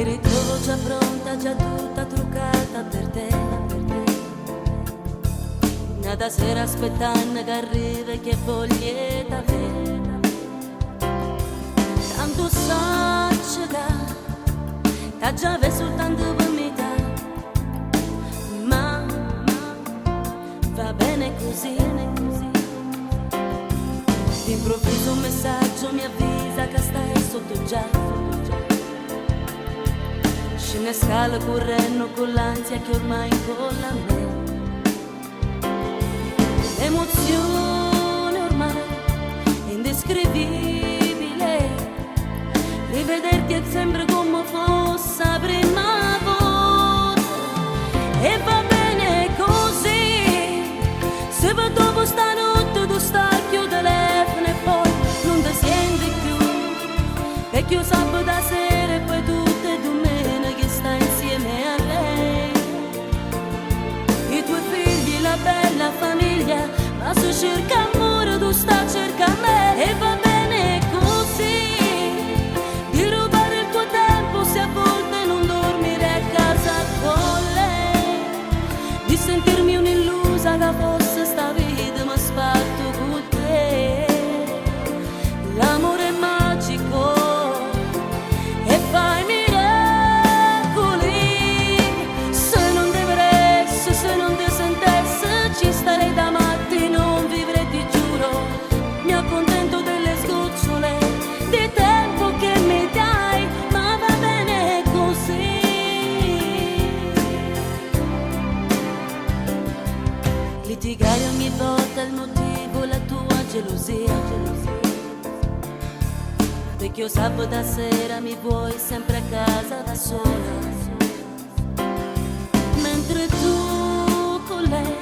Mi ritrovo già pronta, già tutta truccata per te. Da sera aspettando che arrivi che voglia t'avere. Tanto so che già ve soltanto per me, ma va bene così. D'improvviso un messaggio mi avvisa che stai sotto già. Scende scala correndo con l'ansia che ormai incolla a me. L'emozione ormai indescrivibile, rivederti è sempre come fosse la prima volta. E va bene così, se va dopo stanotte tu stai più telefono e poi non ti senti più, perché io sabato sera e poi tutte le domeniche stai insieme a lei. I tuoi figli, la bella famiglia, ma se cerca amore tu stai cercando me. E va bene così, di rubare il tuo tempo se a volte non dormire a casa con lei, di sentirmi un'illusa che fosse sta vita ma sparto con te. L'amore è magico e fai miracoli, se non dovresti, se non ti sentesse ci starei da matti, non vivrei, ti giuro. Mi accontento delle sgocciole di tempo che mi dai, ma va bene così. Litigare ogni volta il motivo, la tua gelosia, perché io sabato sera mi vuoi sempre a casa da sola, mentre tu con lei,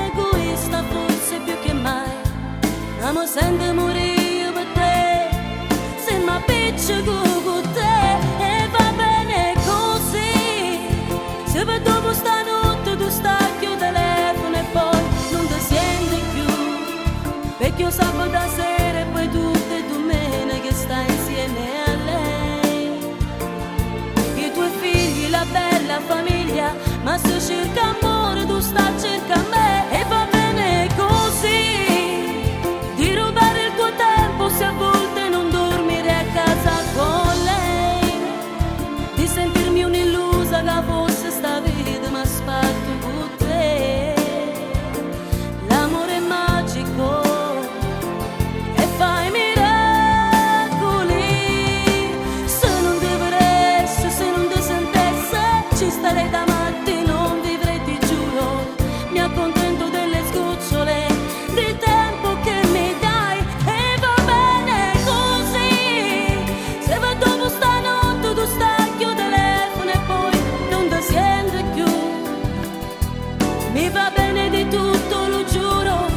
egoista forse più che mai, amo sempre morire per te, se mi appiccico con te. E va bene così, se per dopo stanotte tu stacchi il telefono e poi non ti senti più, perché io sabato sera e poi tutte le domeniche stai insieme a lei. I tuoi figli, la bella famiglia, ma se cerca amore tu stai cercando me. E va bene così, di rubare il tuo tempo se a volte non dormire a casa con lei, di sentirmi un'illusa che fosse sta vita ma sparto con te. L'amore è magico e fai miracoli, se non dovresti, se non ti sentesse ci starei da matti, non vivrei, ti giuro. Mi accontento delle sgocciole di tempo che mi dai. E va bene così, se va dopo stanotte tu stacchi il telefono e poi non ti senti più, mi va bene di tutto, lo giuro.